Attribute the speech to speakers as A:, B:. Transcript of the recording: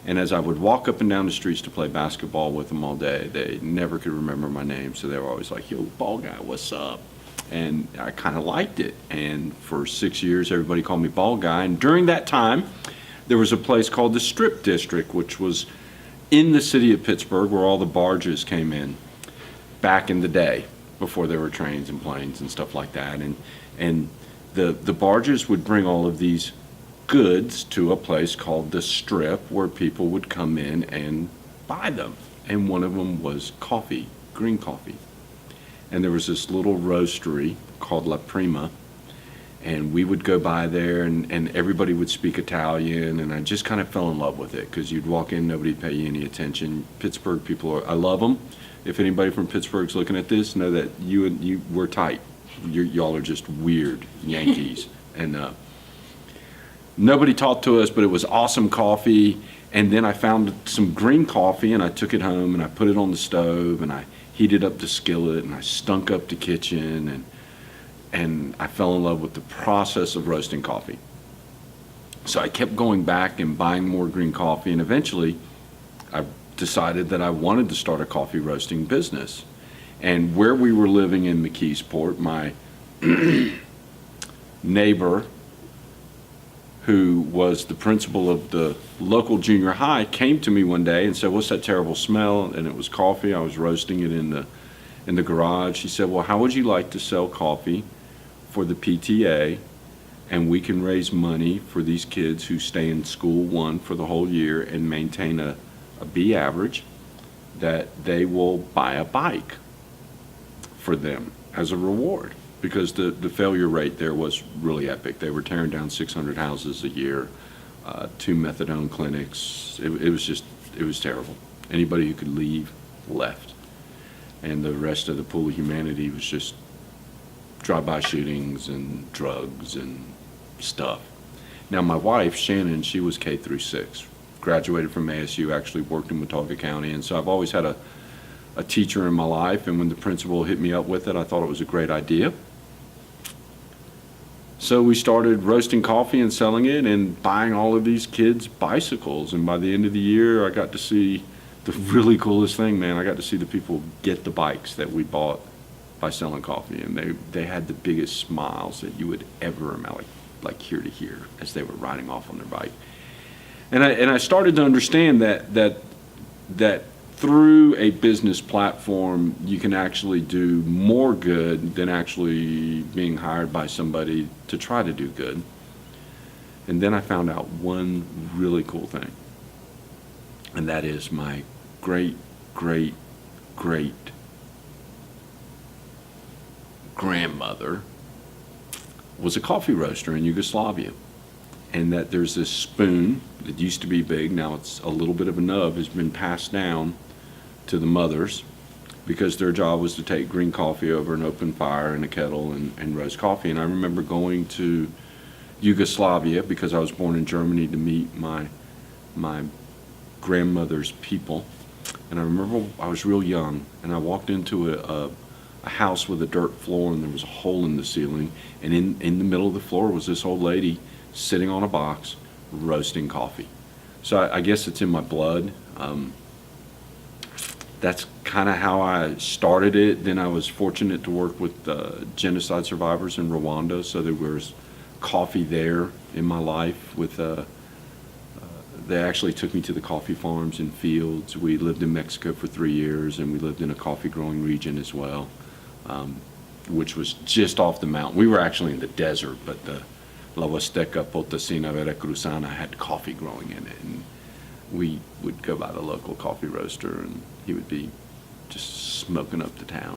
A: And as I would walk up and down the streets to play basketball with them all day, they never could remember my name. So they were always like, yo, ball guy, what's up? And I kind of liked it. And for 6 years, everybody called me ball guy. And during that time, there was a place called the Strip District, which was in the city of Pittsburgh, where all the barges came in back in the day, before there were trains and planes and stuff like that. And the barges would bring all of these goods to a place called the Strip, where people would come in and buy them. And one of them was coffee, green coffee. And there was this little roastery called La Prima, and we would go by there, and everybody would speak Italian, and I just kind of fell in love with it, because you'd walk in, nobody'd pay you any attention. Pittsburgh people I love them. If anybody from Pittsburgh's looking at this, know that we're tight. Y'all are just weird Yankees. And nobody talked to us, but it was awesome coffee. And then I found some green coffee, and I took it home, and I put it on the stove, and I heated up the skillet, and I stunk up the kitchen, and I fell in love with the process of roasting coffee. So I kept going back and buying more green coffee, and eventually I decided that I wanted to start a coffee roasting business. And where we were living in McKeesport, my neighbor, who was the principal of the local junior high, came to me one day and said, what's that terrible smell? And it was coffee. I was roasting it in the garage. He said, well, how would you like to sell coffee for the PTA, and we can raise money for these kids who stay in school, one, for the whole year and maintain a B average, that they will buy a bike for them as a reward, because the failure rate there was really epic. They were tearing down 600 houses a year, 2 methadone clinics. It was terrible. Anybody who could leave left, and the rest of the pool of humanity was just drive-by shootings and drugs and stuff. Now my wife, Shannon, she was K through 6, graduated from ASU, actually worked in Watauga County, and so I've always had a teacher in my life, and when the principal hit me up with it, I thought it was a great idea. So we started roasting coffee and selling it and buying all of these kids' bicycles, and by the end of the year, I got to see the really coolest thing, man. I got to see the people get the bikes that we bought by selling coffee, and they had the biggest smiles that you would ever imagine, like ear to ear, as they were riding off on their bike. And I started to understand that through a business platform, you can actually do more good than actually being hired by somebody to try to do good. And then I found out one really cool thing, and that is my great grandmother was a coffee roaster in Yugoslavia, and that there's this spoon that used to be big, now it's a little bit of a nub, has been passed down to the mothers, because their job was to take green coffee over an open fire in a kettle and roast coffee. And I remember going to Yugoslavia, because I was born in Germany, to meet my grandmother's people. And I remember I was real young, and I walked into a house with a dirt floor, and there was a hole in the ceiling, and in the middle of the floor was this old lady sitting on a box roasting coffee. So I guess it's in my blood. That's kind of how I started it. Then I was fortunate to work with genocide survivors in Rwanda, so there was coffee there in my life. They actually took me to the coffee farms and fields. We lived in Mexico for 3 years, and we lived in a coffee growing region as well, which was just off the mountain. We were actually in the desert, but the La Huasteca Potosina Veracruzana had coffee growing in it, and we would go by the local coffee roaster, and he would be just smoking up the town.